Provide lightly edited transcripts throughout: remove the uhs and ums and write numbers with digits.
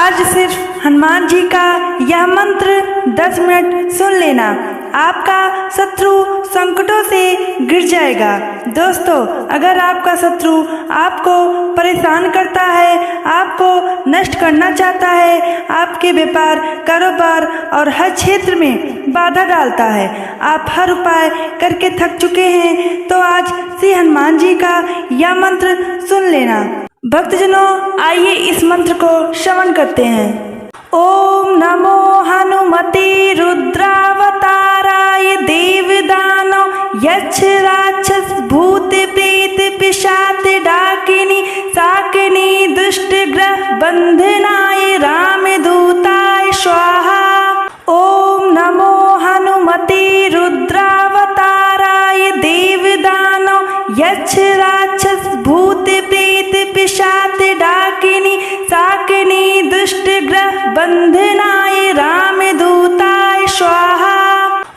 आज सिर्फ हनुमान जी का यह मंत्र 10 मिनट सुन लेना, आपका शत्रु संकटों से गिर जाएगा। दोस्तों, अगर आपका शत्रु आपको परेशान करता है, आपको नष्ट करना चाहता है, आपके व्यापार, कारोबार और हर क्षेत्र में बाधा डालता है, आप हर उपाय करके थक चुके हैं, तो आज श्री हनुमान जी का यह मंत्र सुन लेना। भक्तजनों, आइए इस मंत्र को श्रवण करते हैं। ओम नमो हनुमते रुद्रावताराय देवदानो यक्ष राक्षस भूत प्रेत पिशाच डाकिनी शाकिनी दुष्ट ग्रह बंधनाय रामदूताय स्वाहा। ओम नमो हनुमते रुद्रावताराय देवदानो यक्ष राक्षस भूत प्रेत पिशाच डाकिनी शाकिनी दुष्ट ग्रह बंधनाय रामदूताय स्वाहा।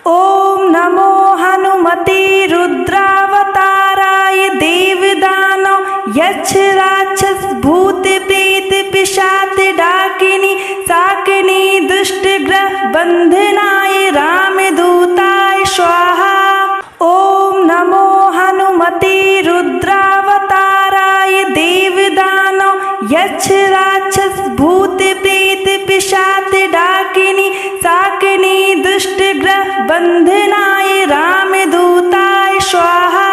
ओम नमो हनुमते रुद्रावताराय देवदानो यक्ष राक्षस भूत प्रेत पिशाच डाकिनी शाकिनी दुष्ट ग्रह बंधनाय रामदूताय स्वाहा। ओम नमो हनुमते रुद्रावताराय देवदानो यक्ष राक्षस भूत प्रेत पिशाच डाकिनी शाकिनी दुष्ट ग्रह बंधनाय रामदूताय स्वाहा।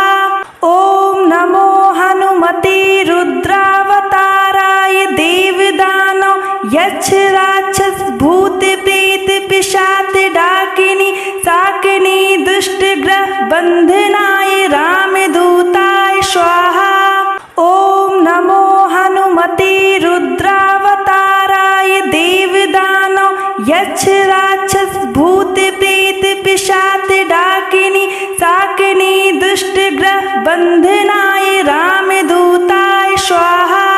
ओम नमो हनुमते रुद्रावताराय देवदानो यक्ष राक्षस भूत प्रेत पिशाच डाकिनी शाकिनी दुष्ट ग्रह बंधनाय रामदूताय स्वाहा। ओम नमो हनुमते रुद्रावताराय देवदानो यक्ष राक्षस भूत प्रेत पिशाच डाकिनी शाकिनी दुष्ट ग्रह बंधनाय रामदूताय स्वाहा।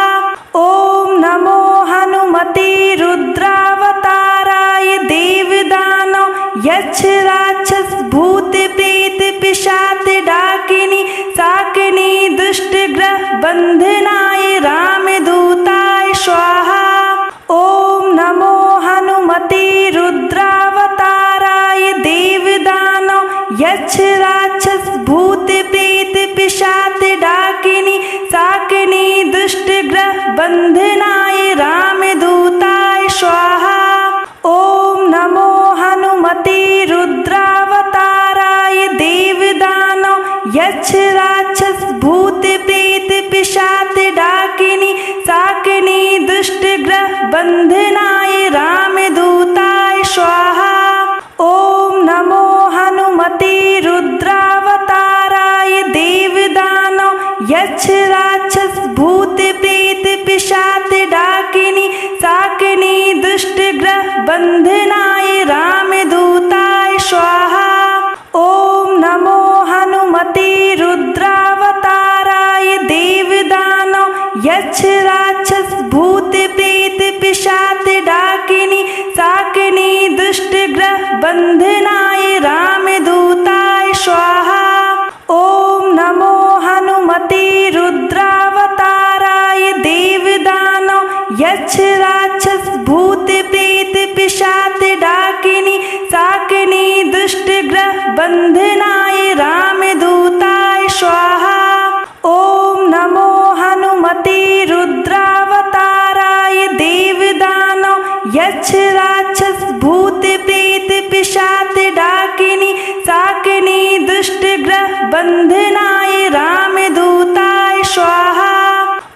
ओम नमो हनुमते रुद्रावताराय देवदानो यक्ष राक्षस भूत प्रेत पिशाच डाकिनी शाकिनी दुष्ट ग्रह बंधनाय रामदूताय स्वाहा। ओम नमो हनुमते रुद्रावताराय देवदानो यक्ष राक्षस भूत प्रेत पिशाच डाकिनी शाकिनी दुष्ट ग्रह बंधनाय रामदूताय स्वाहा। ओम नमो हनुमते रुद्रावताराय देवदानो यक्ष राक्षस भूत प्रेत पिशाच डाकिनी शाकिनी दुष्ट ग्रह बंधनाय रामदूताय स्वाहा। ओम नमो हनुमते रुद्रावताराय देवदानो यक्ष राक्षस भूत प्रेत पिशाच डाकिनी शाकिनी दुष्ट ग्रह बंधनाय रामदूताय स्वाहा। ओम नमो हनुमते रुद्रावताराय देवदानो यक्ष राक्षस भूत प्रेत पिशाच डाकिनी शाकिनी दुष्ट ग्रह बंधनाय रामदूताय स्वाहा। ओम नमो हनुमते रुद्रावताराय देवदानो यक्ष राक्षस भूत प्रेत पिशाच डाकिनी शाकिनी दुष्ट ग्रह बंधनाय रामदूताय स्वाहा। ओम नमो हनुमते रुद्रावताराय देवदानो यक्ष राक्षस भूत प्रेत पिशाच डाकिनी शाकिनी दुष्ट ग्रह बंधनाय रामदूताय स्वाहा।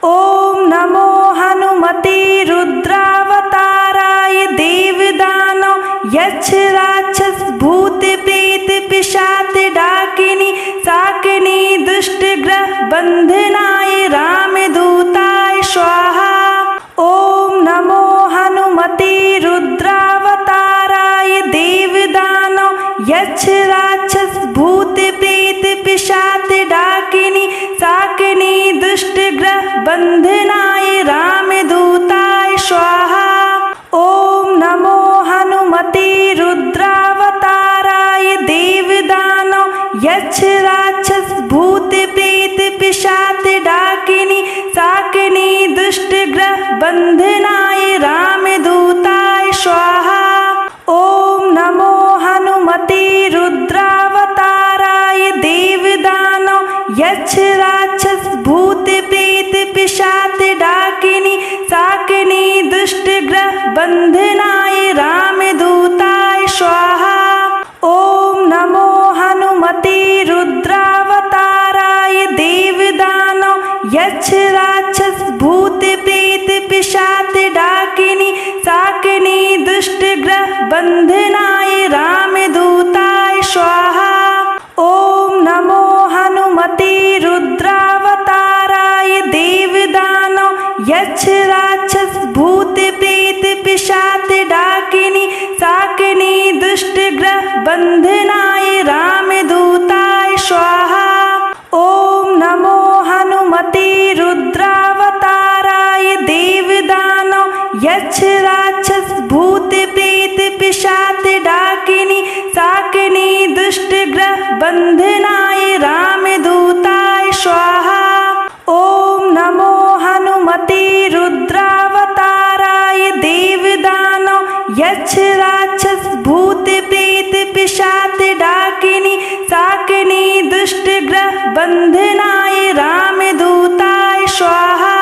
ओम नमो हनुमते रुद्रावताराय देवदानो यक्ष राक्षस भूत प्रेत पिशाच डाकिनी शाकिनी दुष्ट ग्रह बंधनाय रामदूताय स्वाहा। ओम नमो हनुमते रुद्रावताराय देवदानो यक्ष राक्षस भूत प्रेत पिशाच डाकिनी शाकिनी दुष्ट ग्रह बंधनाय रामदूताय स्वाहा। ओम नमो हनुमते रुद्रावताराय देवदानो यक्ष राक्षस भूत प्रेत पिशाच डाकिनी शाकिनी दुष्ट ग्रह बंधनाय रामदूताय यक्ष राक्षस भूत प्रेत पिशाच डाकिनी शाकिनी दुष्ट ग्रह बंधनाय रामदूताय स्वाहा। ओम नमो हनुमते रुद्रावताराय देवदानव यक्ष राक्षस भूत प्रेत पिशाच डाकिनी शाकिनी दुष्ट ग्रह बंधनाय रामदूताय स्वाहा। ओम नमो हनुमते रुद्रावताराय देवदानव यक्ष राक्षस भूत प्रेत पिशाच डाकिनी शाकिनी दुष्ट ग्रह बंधनाय रामदूताय स्वाहा। ओम नमो हनुमते रुद्रावताराय देवदानव यक्ष राक्षस भूत प्रेत पिशाच डाकिनी शाकिनी दुष्ट ग्रह बंधनाय रामदूताय स्वाहा। ओम नमो हनुमते रुद्रावताराय देवदानव यक्ष राक्षस भूत प्रेत पिशाच डाकिनी शाकिनी दुष्ट ग्रह बंधनाय रामदूताय स्वाहा।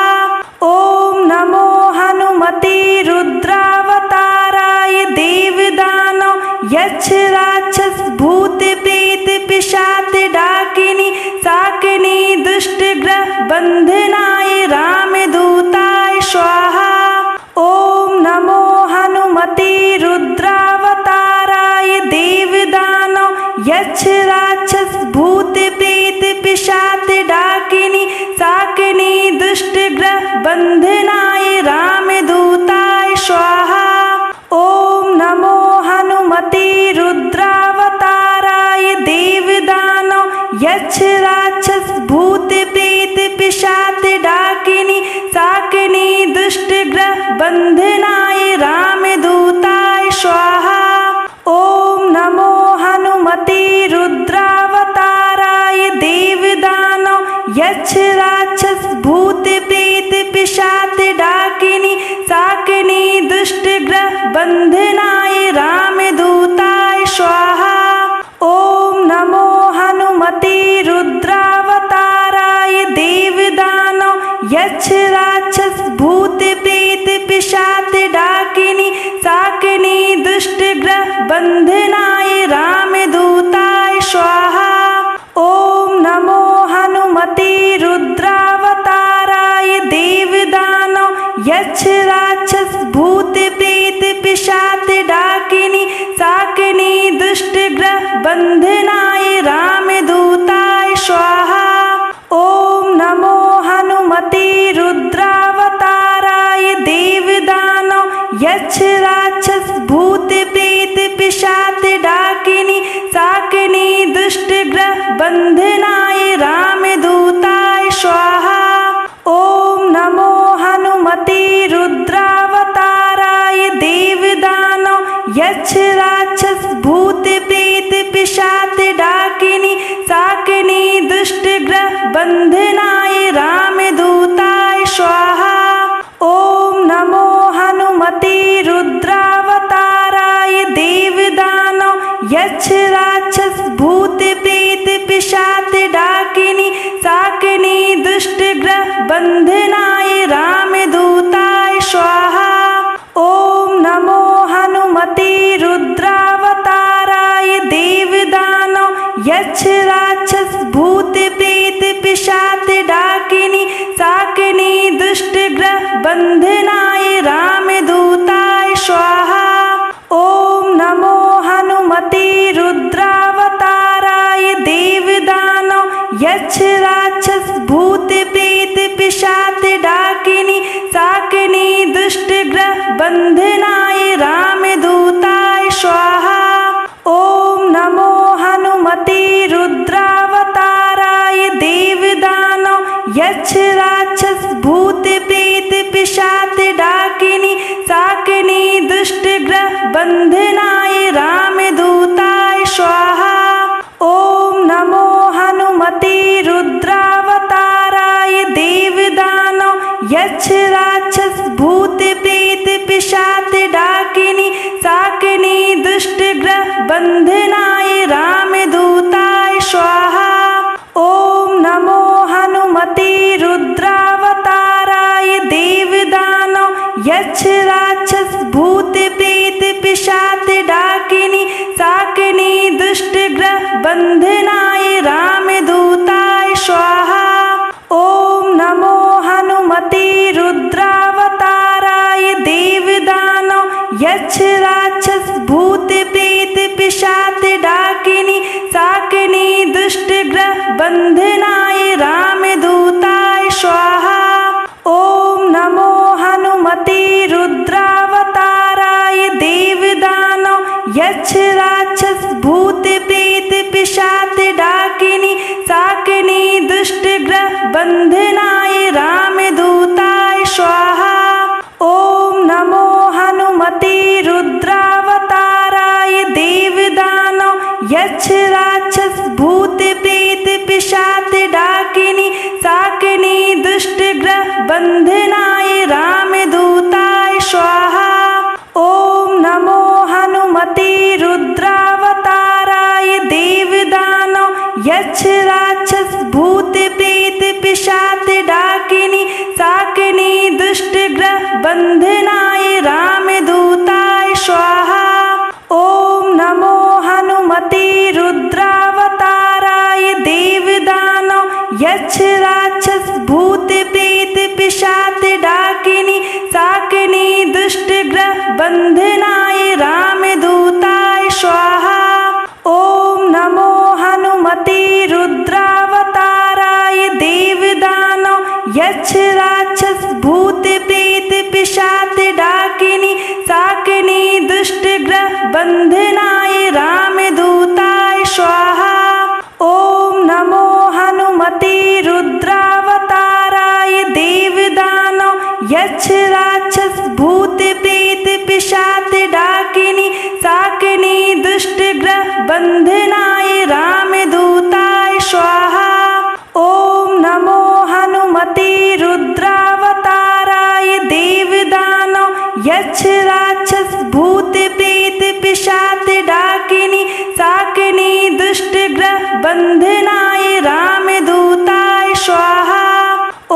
ओम नमो हनुमते रुद्रावताराय देवदानव यक्ष राक्षस भूत प्रेत पिशाच डाकिनी शाकिनी दुष्ट ग्रह बंधनाय रामदूताय स्वाहा। ओम नमो हनुमते रुद्रावताराय देवदानव यक्ष राक्षस भूत प्रेत पिशाच डाकिनी शाकिनी दुष्ट ग्रह बंधनाय रामदूताय स्वाहा। ओम नमो हनुमते रुद्रावताराय देवदानव यक्ष राक्षस भूत प्रेत पिशाच डाकिनी शाकिनी दुष्ट ग्रह बंधनाय रामदूताय स्वाहा। ओम नमो हनुमते रुद्रावताराय देवदानव यक्ष राक्षस भूत प्रेत पिशाच डाकिनी शाकिनी दुष्ट ग्रह बंधनाय रामदूताय स्वाहा। ओम नमो हनुमते रुद्रावताराय देवदानव यक्ष राक्षस भूत प्रेत पिशाच डाकिनी शाकिनी दुष्ट ग्रह बंधनाय रामदूताय स्वाहा। ओम नमो हनुमते रुद्रावताराय देवदानव यक्ष राक्षस भूत प्रेत पिशाच डाकिनी शाकिनी दुष्ट ग्रह बंधनाय रामदूताय स्वाहा। ओम नमो हनुमते रुद्रावताराय देवदानव यक्ष राक्षस भूत प्रेत पिशाच डाकिनी शाकिनी दुष्ट ग्रह बंधनाय रामदूताय स्वाहा। ओम नमो हनुमते रुद्रावताराय देवदानव यक्ष राक्षस भूत प्रेत पिशाच डाकिनी शाकिनी दुष्ट ग्रह बंधनाय रामदूताय स्वाहा। ओम नमो हनुमते रुद्रावताराय देवदानव यक्ष राक्षस भूत प्रेत पिशाच डाकिनी शाकिनी दुष्ट ग्रह बंधनाय रामदूताय स्वाहा। ओम नमो हनुमते रुद्रावताराय देवदानव यक्ष राक्षस भूत प्रेत पिशाच डाकिनी शाकिनी दुष्ट ग्रह बंधनाय रामदूताय स्वाहा। ओम नमो हनुमते रुद्रावताराय देवदानव यक्ष राक्षस भूत प्रेत पिशाच डाकिनी शाकिनी दुष्ट ग्रह बंधनाय रामदूताय स्वाहा। ओम नमो हनुमते रुद्रावताराय देवदानव यक्ष राक्षस भूत प्रेत पिशाच डाकिनी शाकिनी दुष्ट ग्रह बंधनाय रामदूताय स्वाहा। ओम नमो हनुमते रुद्रावताराय देवदानव यक्ष राक्षस भूत प्रेत पिशाच डाकिनी शाकिनी दुष्ट ग्रह बंधनाय रामदूताय स्वाहा। ओम नमो हनुमते रुद्रावताराय देवदानव यक्ष राक्षस भूत प्रेत पिशाच डाकिनी शाकिनी दुष्ट ग्रह बंधनाय रामदूताय स्वाहा। ओम नमो हनुमते रुद्रावताराय देवदानव यक्ष राक्षस भूत प्रेत पिशाच डाकिनी शाकिनी दुष्ट ग्रह बंधनाय रामदूताय स्वाहा। ओम नमो हनुमते रुद्रावताराय देवदानव यक्ष राक्षस भूत प्रेत पिशाच डाकिनी शाकिनी दुष्ट ग्रह बंधनाय रामदूताय स्वाहा। ओम नमो हनुमते रुद्रावताराय देवदानव यक्ष राक्षस भूत प्रेत पिशाच डाकिनी शाकिनी दुष्ट ग्रह बंधनाय रामदूताय स्वाहा। ओम नमो हनुमते रुद्रावताराय देवदानव यक्ष राक्षस भूत प्रेत पिशाच डाकिनी शाकिनी दुष्ट ग्रह बंधनाय रामदूताय स्वाहा। ओम नमो हनुमते रुद्रावताराय देवदानव यक्ष राक्षस भूत प्रेत पिशाच डाकिनी शाकिनी दुष्ट ग्रह बंधनाय रामदूताय स्वाहा। ओम नमो हनुमते रुद्रावताराय देवदानव यक्ष राक्षस भूत प्रेत पिशाच डाकिनी शाकिनी दुष्ट ग्रह बंधनाय रामदूताय स्वाहा। ओम नमो हनुमते रुद्रावताराय देवदानव यक्ष राक्षस भूत प्रेत पिशाच डाकिनी शाकिनी दुष्ट ग्रह बंधनाय रामदूताय स्वाहा। ओम नमो हनुमते रुद्रावताराय देवदानव यक्ष राक्षस भूत प्रेत पिशाच डाकिनी शाकिनी दुष्ट ग्रह बंधनाय रामदूताय स्वाहा।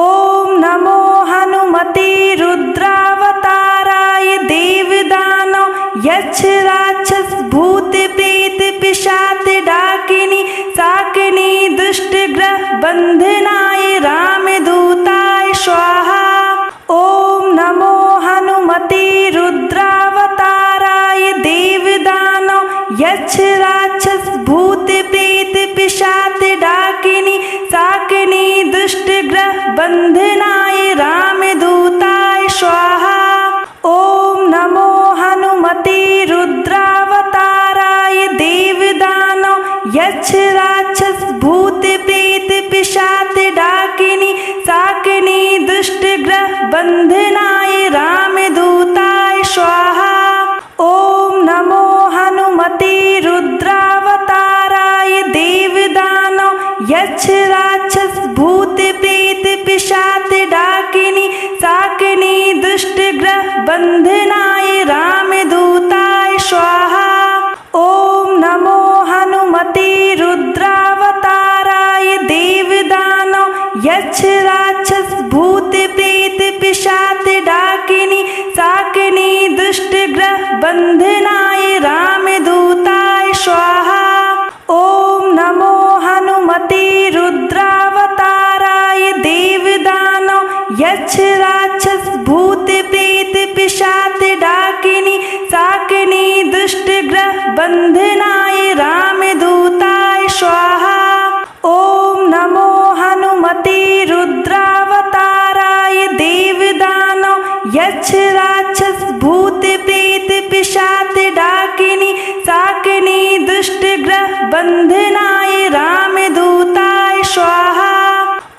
ओम नमो हनुमते रुद्रावताराय देवदानव यक्ष राक्षस भूत प्रेत पिशाच डाकिनी शाकिनी दुष्ट ग्रह बंधनाय रामदूताय स्वाहा। ओम नमो हनुमते रुद्रावताराय देवदानव यक्ष राक्षस भूत प्रेत पिशाच डाकिनी शाकिनी दुष्ट ग्रह बंधनाय रामदूताय स्वाहा। ओम नमो हनुमते रुद्रावताराय देवदानव यक्ष राक्षस भूत प्रेत पिशाच डाकिनी शाकिनी दुष्ट ग्रह बंधनाय रामदूताय स्वाहा। ओम नमो हनुमते रुद्रावताराय देवदानव यक्ष राक्षस भूत प्रेत पिशाच डाकिनी शाकिनी दुष्ट ग्रह बंधनाय रामदूताय स्वाहा। ओम नमो हनुमते रुद्रावताराय देवदानव यक्ष राक्षस भूत प्रेत पिशाच डाकिनी शाकिनी दुष्ट ग्रह बंधनाय रामदूताय स्वाहा। ओम नमो हनुमते रुद्रावताराय देवदानव यक्ष राक्षस भूत प्रेत पिशाच डाकिनी शाकिनी दुष्ट ग्रह बंधनाय रामदूताय स्वाहा। ओम नमो हनुमते रुद्रावताराय देवदानव यक्ष राक्षस भूत प्रेत पिशाच डाकिनी शाकिनी दुष्ट ग्रह बंधनाय रामदूताय स्वाहा।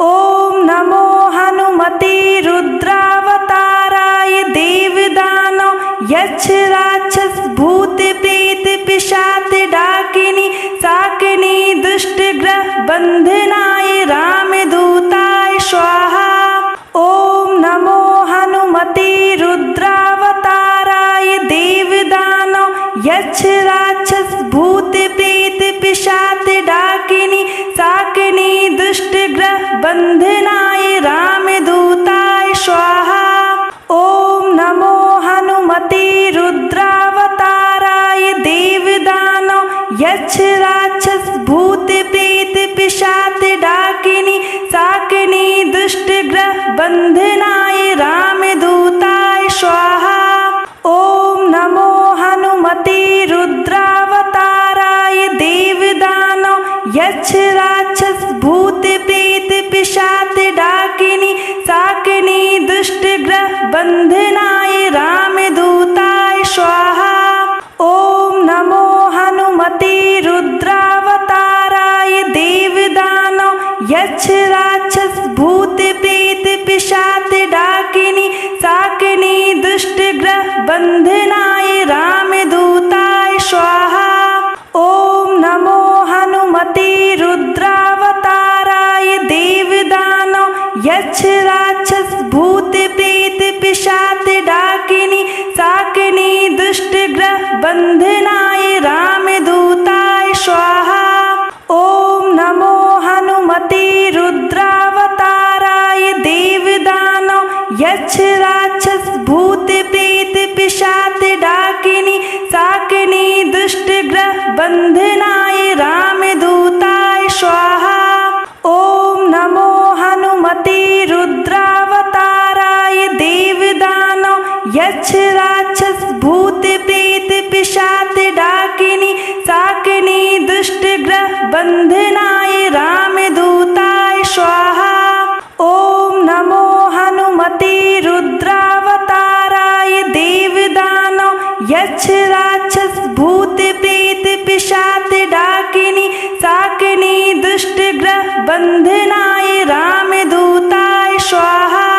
ओम नमो हनुमते रुद्रावताराय देवदानव यक्ष राक्षस भूत प्रेत पिशाच डाकिनी शाकिनी दुष्ट ग्रह बंधनाय रामदूताय स्वाहा। ओम नमो हनुमते रुद्रावताराय देवदानव यक्ष राक्षस भूत प्रेत पिशाच डाकिनी शाकिनी दुष्ट ग्रह दुष्टग्रह बंधनाय रामदूताय स्वाहा। ओम नमो हनुमते रुद्रावताराय देवदानव यक्ष राक्षस भूत प्रेत पिशाच डाकिनी शाकिनी दुष्टग्रह बंधनाय रामदूताय स्वाहा। ओम नमो हनुमते रुद्रावताराय देवदानव यक्ष राक्षस भूत प्रेत पिशाच डाकिनी शाकिनी दुष्टग्रह बंधनाय रामदूताय स्वाहा। ओम नमो हनुमते रुद्रावताराय देवदानव यक्ष राक्षस भूत प्रेत पिशाच डाकिनी शाकिनी दुष्टग्रह बंधनाय रामदूताय स्वाहा। ओम नमो हनुमते रुद्रावताराय देवदानव यक्ष राक्षस भूत प्रेत पिशाच डाकिनी शाकिनी दुष्टग्रह बंधनाय रामदूताय स्वाहा। ओम नमो हनुमते रुद्रावताराय देवदानव यक्ष राक्षस भूत प्रेत पिशाच डाकिनी शाकिनी दुष्टग्रह बंधनाय रामदूताय स्वाहा। ओम नमो हनुमते रुद्रावताराय देवदानव यक्ष राक्षस भूत प्रेत पिशाच डाकिनी शाकिनी दुष्टग्रह बंधनाय रामदूताय स्वाहा। ओम नमो हनुमते रुद्रावताराय देवदानव यक्ष राक्षस भूत प्रेत पिशाच डाकिनी शाकिनी दुष्टग्रह बंधनाय रामदूताय स्वाहा।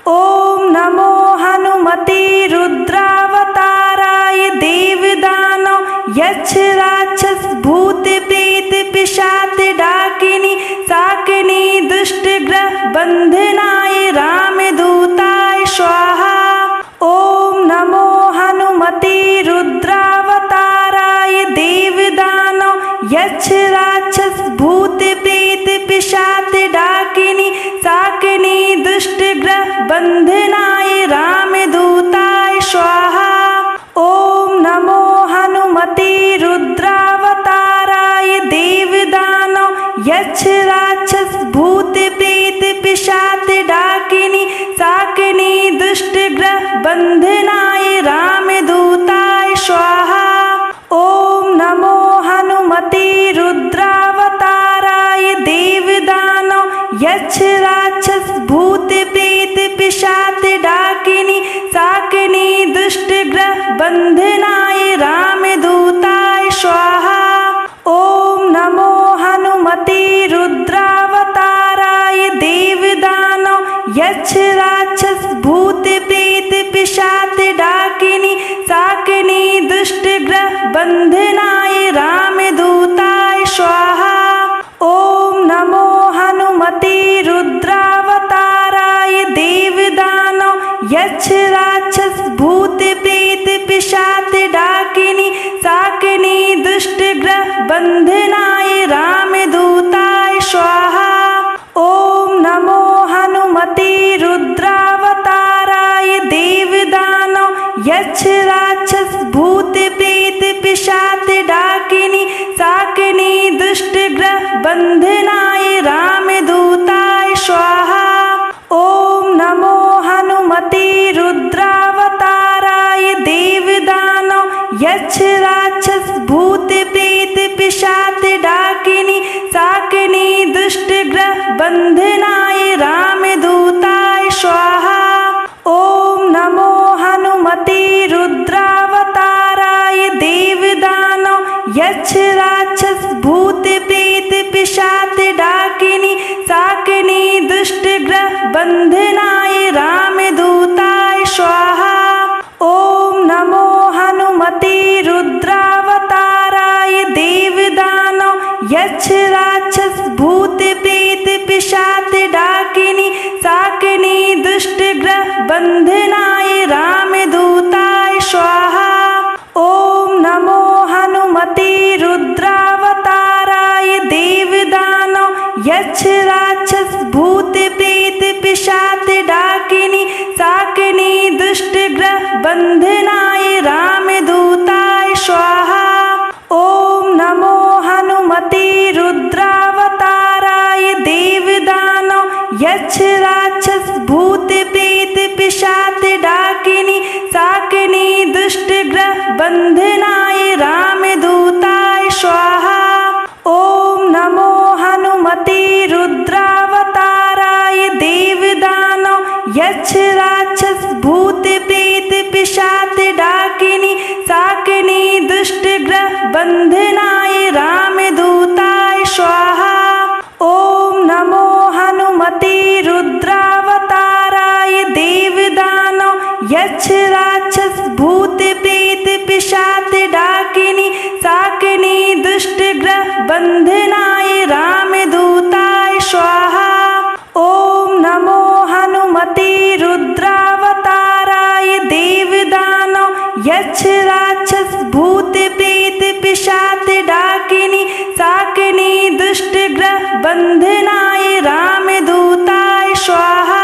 ओम नमो हनुमते रुद्रावताराय देवदानव यक्ष राक्षस भूत प्रेत पिशाच डाकिनी शाकिनी दुष्टग्रह बंधनाय रामदूताय स्वाहा। ओम नमो हनुमते रुद्रावताराय देवदानव यक्ष राक्षस भूत प्रेत पिशाच डाकिनी शाकिनी दुष्टग्रह बंधनाय रामदूताय स्वाहा। ओम नमो हनुमते रुद्रावताराय देवदानव यक्ष राक्षस भूत प्रेत पिशाच डाकिनी शाकिनी दुष्टग्रह बंधनाय रामदूताय स्वाहा। ओम नमो हनुमते रुद्रावताराय देवदानव यक्ष राक्षस भूत प्रेत पिशाच डाकिनी शाकिनी दुष्टग्रह बंधनाय रामदूताय स्वाहा। ओम नमो हनुमते रुद्रावताराय देवदानव यक्ष राक्षस भूत प्रेत पिशाच डाकिनी शाकिनी दुष्टग्रह बंधनाय रामदूताय स्वाहा। ओम नमो हनुमते रुद्रावताराय देवदानव यक्ष राक्षस भूत प्रेत पिशाच डाकिनी शाकिनी दुष्टग्रह बंधनाय रामदूताय स्वाहा। ओम नमो हनुमते रुद्रावताराय देवदानव यक्ष राक्षस भूत प्रेत पिशाच डाकिनी शाकिनी दुष्टग्रह बंधनाय रामदूताय स्वाहा। ओम नमो हनुमते रुद्रावताराय देवदानव यक्ष राक्षस भूत प्रेत पिशाच डाकिनी शाकिनी दुष्टग्रह बंधनाय रामदूताय स्वाहा। ओम नमो हनुमते रुद्रावताराय देवदानव यक्ष राक्षस भूत प्रेत पिशाच डाकिनी शाकिनी दुष्टग्रह बंधनाय रामदूताय स्वाहा। ओम नमो हनुमते रुद्रावताराय देवदानव यक्ष राक्षस भूत प्रेत पिशाच डाकिनी शाकिनी दुष्टग्रह बंधनाय रामदूताय स्वाहा। ओम नमो हनुमते रुद्रावताराय देवदानव यक्ष राक्षस यक्ष राक्षस भूत प्रेत पिशाच डाकिनी शाकिनी दुष्ट ग्रह बंधनाय रामदूताय स्वाहा। ओम नमो हनुमते रुद्रावताराय देवदानव यक्ष राक्षस भूत प्रेत पिशाच डाकिनी शाकिनी दुष्ट ग्रह बंधनाय रामदूताय स्वाहा। ओम नमो हनुमते रुद्रावताराय देवदानव यक्ष राक्षस भूत प्रेत पिशाच डाकिनी शाकिनी दुष्ट ग्रह बंधनाय रामदूताय स्वाहा। ओम नमो हनुमते रुद्रावताराय देवदानव यक्ष राक्षस भूत प्रेत पिशाच डाकिनी शाकिनी दुष्ट ग्रह बंधनाय रामदूताय स्वाहा।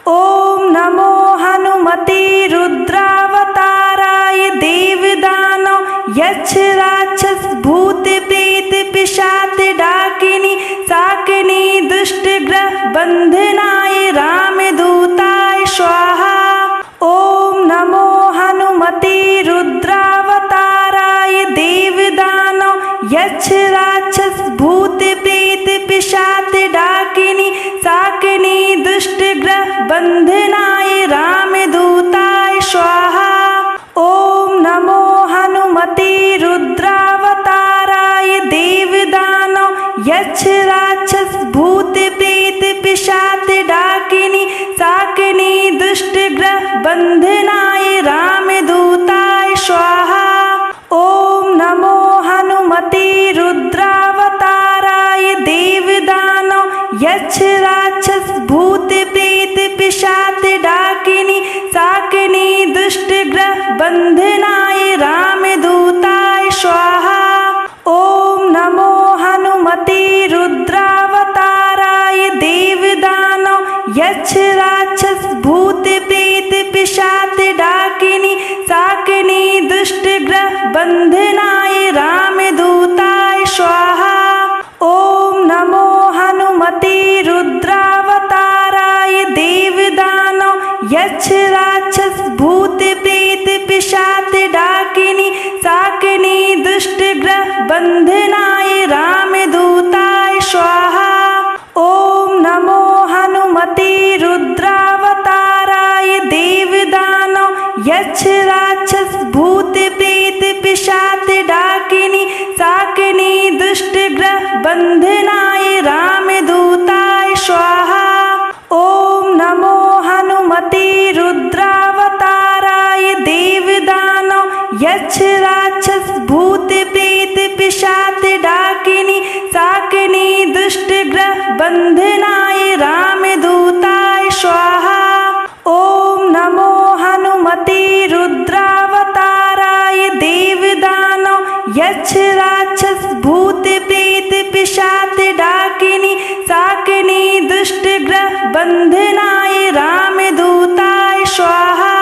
ओम नमो हनुमते रुद्रावताराय देवदानव यक्ष राक्षस भूत प्रेत पिशाच डाकिनी शाकिनी दुष्ट ग्रह बंधनाय रामदूताय स्वाहा। ओम नमो हनुमते रुद्रावताराय देवदानव यक्ष राक्षस भूत प्रेत पिशाच डाकिनी शाकिनी दुष्ट ग्रह बंधनाय रामदूताय स्वाहा। ओम नमो हनुमते रुद्रावताराय देवदानव यक्ष राक्षस भूत प्रेत पिशाच डाकिनी शाकिनी दुष्ट ग्रह बंधनाय रामदूताय स्वाहा। ओम नमो हनुमते रुद्रावताराय देवदानव यक्ष राक्षस भूत प्रेत पिशाच डाकिनी शाकिनी दुष्ट ग्रह बंधनाय रामदूताय स्वाहा। ओम नमो हनुमते रुद्रावताराय देवदानव यक्ष राक्षस भूत प्रेत पिशाच डाकिनी शाकिनी दुष्ट ग्रह बंधनाय रामदूताय स्वाहा। ओम नमो हनुमते रुद्रावताराय देवदानव यक्ष राक्षस भूत प्रेत पिशाच डाकिनी शाकिनी दुष्ट ग्रह बंधनाय रामदूताय स्वाहा। ओम नमो हनुमते रुद्रावताराय देवदानव यक्ष राक्षस भूत प्रेत पिशाच डाकिनी शाकिनी दुष्ट ग्रह बंधनाय रामदूताय स्वाहा। ओम नमो हनुमते रुद्रावताराय देवदानव यक्ष राक्षस भूत प्रेत पिशाच डाकिनी शाकिनी दुष्ट ग्रह बंधनाय रामदूताय स्वाहा। ओम नमो हनुमते रुद्रावताराय देवदानव यक्ष राक्षस भूत प्रेत पिशाच डाकिनी शाकिनी दुष्ट ग्रह बंधनाय रामदूताय स्वाहा।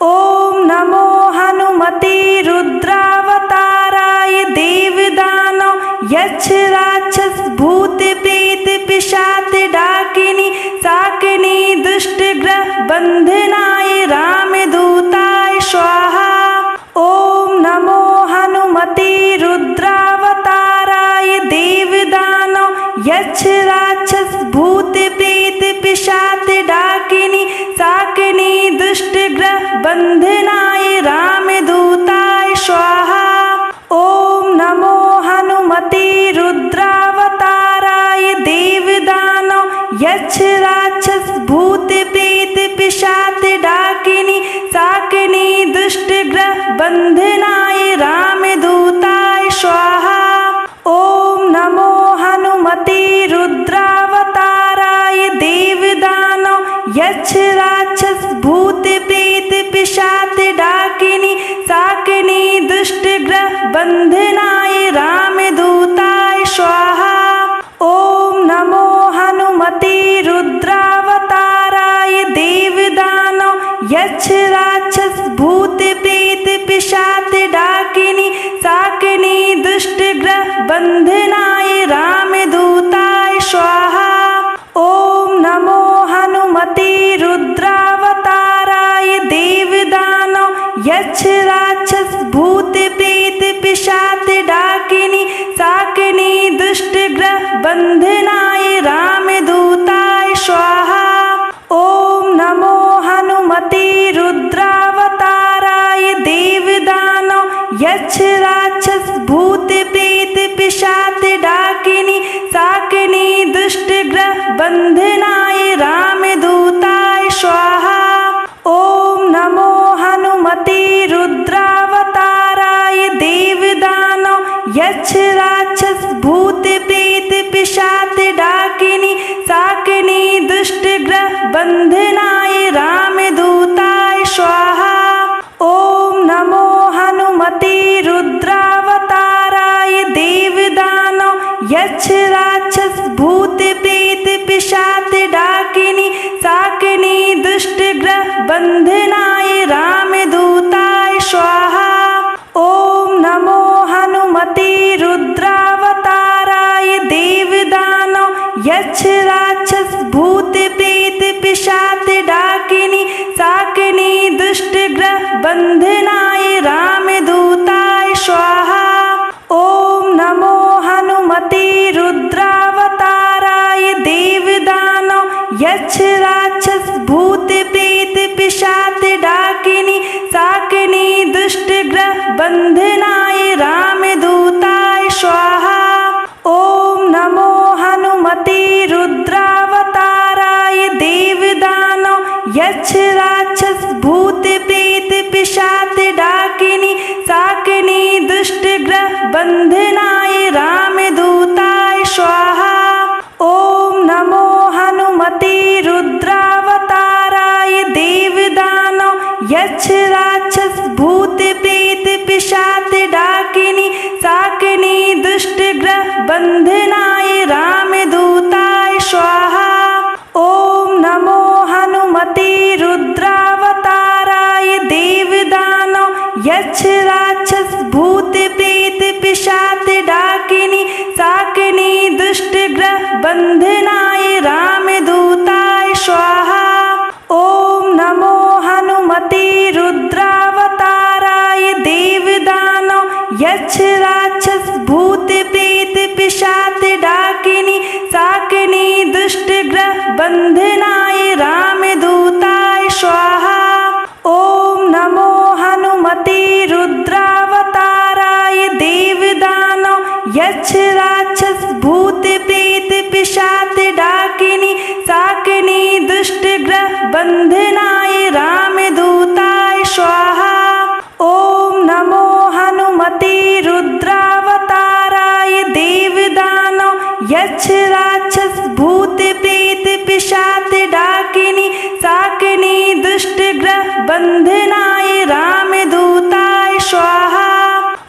ओम नमो हनुमते रुद्रावताराय देवदानव यक्ष राक्षस भूत प्रेत पिशाच डाकिनी शाकिनी दुष्ट ग्रह बंधनाय रामदूताय स्वाहा। ओम नमो हनुमते रुद्रावताराय देवदानव यक्ष राक्षस भूत प्रेत पिशाच डाकिनी शाकिनी दुष्ट ग्रह बंधनाय रामदूताय स्वाहा। ओम नमो हनुमते रुद्रावताराय देवदानव यक्ष राक्षस भूत प्रेत पिशाच डाकिनी शाकिनी दुष्ट ग्रह बंधनाय रामदूताय स्वाहा। ओम नमो हनुमते रुद्रावताराय देवदानव यक्ष राक्षस भूत प्रेत पिशाच डाकिनी शाकिनी दुष्ट ग्रह बंधनाय रामदूताय स्वाहा। ओम नमो हनुमते रुद्रावताराय देवदानव यक्ष राक्षस भूत प्रेत पिशाच डाकिनी शाकिनी दुष्ट ग्रह बंधनाय रामदूताय स्वाहा। ओम नमो हनुमते रुद्रावताराय देवदानव यक्ष राक्षस भूत प्रेत पिशाच डाकिनी शाकिनी दुष्ट ग्रह बंधनाय रामदूताय स्वाहा। ओम नमो हनुमते रुद्रावताराय देवदानव यक्ष राक्षस भूत प्रेत पिशाच डाकिनी शाकिनी दुष्ट ग्रह बंधनाय रामदूताय स्वाहा। ओम नमो हनुमते रुद्रावताराय देवदानव यक्ष राक्षस भूत प्रेत पिशाच डाकिनी शाकिनी दुष्ट ग्रह बंधनाय रामदूताय स्वाहा। ओम नमो हनुमते रुद्रावताराय देवदानव यक्ष राक्षस भूत प्रेत पिशाच डाकिनी शाकिनी दुष्ट ग्रह बंधनाय रामदूताय स्वाहा। ओम नमो हनुमते रुद्रावताराय देवदानव यक्ष राक्षस भूत प्रेत पिशाच डाकिनी शाकिनी दुष्ट ग्रह बंधनाय रामदूताय स्वाहा। ओम नमो हनुमते रुद्रावताराय देवदानव यक्ष राक्षस भूत प्रेत पिशाच डाकिनी शाकिनी दुष्ट ग्रह बंधनाय रामदूताय स्वाहा। ओम नमो हनुमते रुद्रावताराय देवदानव यक्ष राक्षस भूत प्रेत पिशाच डाकिनी शाकिनी दुष्ट ग्रह बंधनाय रामदूताय स्वाहा। ओम नमो हनुमते रुद्रावताराय देवदानव यक्ष राक्षस भूत प्रेत पिशाच डाकिनी शाकिनी दुष्ट ग्रह बंधनाय रामदूताय स्वाहा। ओम नमो हनुमते रुद्रावताराय देवदानव यक्ष राक्षस भूत प्रेत पिशाच डाकिनी शाकिनी दुष्ट ग्रह बंधनाय रामदूताय स्वाहा। ओम नमो हनुमते रुद्रावताराय देवदानव यक्ष राक्षस भूत प्रेत पिशाच डाकिनी शाकिनी दुष्ट ग्रह बंधनाय रामदूताय स्वाहा। ओम नमो हनुमते रुद्रावताराय देवदानव यक्ष राक्षस भूत प्रेत पिशाच डाकिनी शाकिनी दुष्ट ग्रह बंधनाय रामदूताय स्वाहा। ओम नमो हनुमते रुद्रावताराय देवदानव यक्ष राक्षस भूत प्रेत पिशाच डाकिनी शाकिनी दुष्ट ग्रह बंधनाय रामदूताय स्वाहा।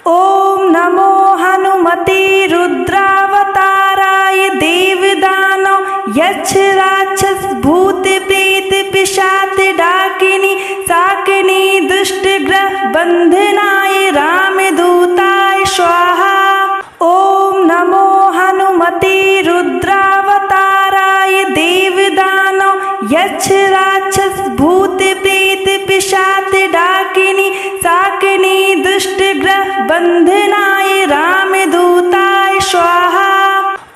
ओम नमो हनुमते रुद्रावताराय देवदानव यक्ष राक्षस भूत प्रेत पिशाच डाकिनी शाकिनी दुष्ट ग्रह बंधनाय रामदूताय स्वाहा। ओम नमो हनुमते रुद्रावताराय देवदानव यक्ष राक्षस भूत प्रेत पिशाच डाकिनी शाकिनी दुष्ट ग्रह बंधनाय रामदूताय स्वाहा।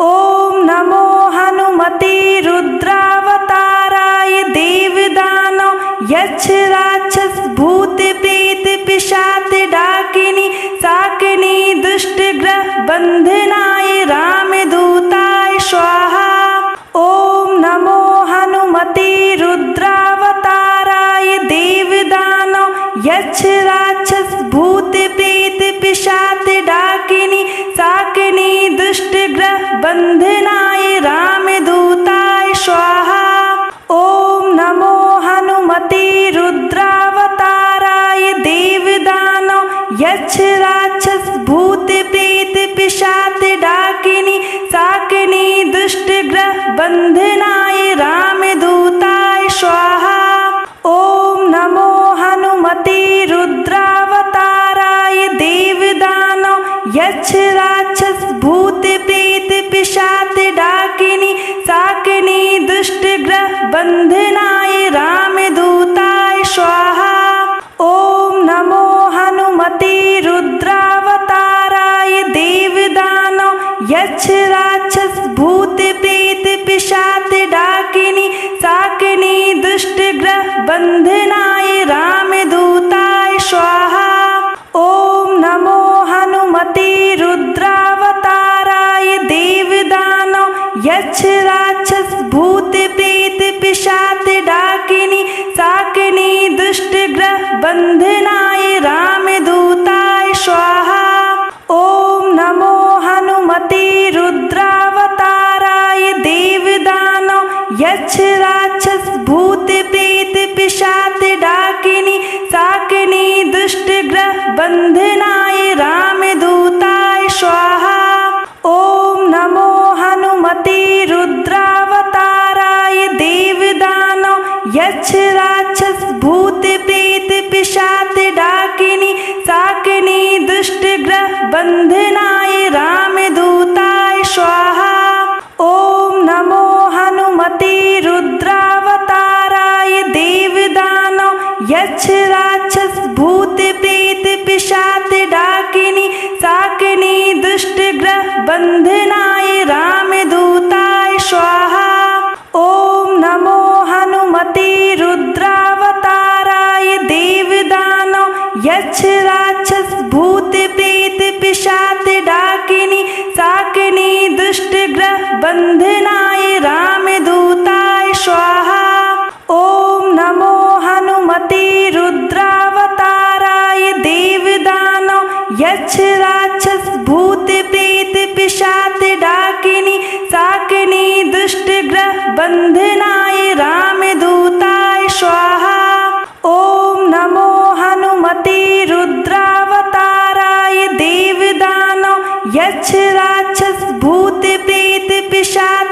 ओम नमो हनुमते रुद्रावताराय देवदानव यक्ष राक्षस भूत प्रेत पिशाच डाकिनी शाकिनी दुष्ट ग्रह बंधनाय रामदूताय स्वाहा। ओम नमो हनुमते रुद्रावताराय देवदानव यक्ष राक्षस भूत प्रेत पिशाच डाकिनी शाकिनी दुष्ट ग्रह बंधनाय रामदूताय स्वाहा। ओम नमो हनुमते रुद्रावताराय देवदानव यक्ष राक्षस भूत प्रेत पिशाच डाकिनी शाकिनी दुष्ट ग्रह बंधनाय रामदूताय स्वाहा। ओम नमो हनुमते रुद्रावताराय देवदानव यक्ष राक्षस भूत प्रेत पिशाच डाकिनी शाकिनी दुष्ट ग्रह बन्धनाय रामदूताय स्वाहा। ॐ नमो हनुमते रुद्रावताराय देवदानव यक्ष राक्षस भूत प्रेत पिशाच डाकिनी शाकिनी दुष्ट ग्रह बन्धनाय रामदूताय स्वाहा। ॐ नमो हनुमते रुद्रावताराय देवदानव यक्ष राक्षस भूत प्रेत पिशाच डाकिनी शाकिनी दुष्ट ग्रह बन्धनाय रामदूताय स्वाहा। ॐ नमो हनुमते रुद्रावताराय देवदानव यक्ष राक्षस भूत प्रेत पिशाच डाकिनी शाकिनी दुष्ट ग्रह बन्धनाय रामदूताय स्वाहा। ॐ नमो हनुमते रुद्रावताराय देवदानव यक्ष राक्षस भूत प्रेत पिशाच डाकिनी शाकिनी दुष्ट ग्रह बन्धनाय रामदूताय स्वाहा। ॐ नमो हनुमते रुद्रावताराय देवदानव यक्ष राक्षस भूत प्रेत पिशाच डाकिनी शाकिनी दुष्ट ग्रह बन्धनाय रामदूताय स्वाहा। ॐ नमो हनुमते रुद्रावताराय देवदानव यक्ष राक्षस भूत प्रेत पिशाच डाकिनी शाकिनी दुष्ट ग्रह बन्धनाय रामदूताय स्वाहा। ॐ नमो हनुमते रुद्रावताराय देवदानव यक्ष राक्षस भूत प्रेत पिशाच डाकिनी शाकिनी दुष्ट ग्रह बन्धनाय रामदूताय स्वाहा। ॐ नमो हनुमते रुद्रावताराय देवदानव यक्ष राक्षस भूत प्रेत पिशाच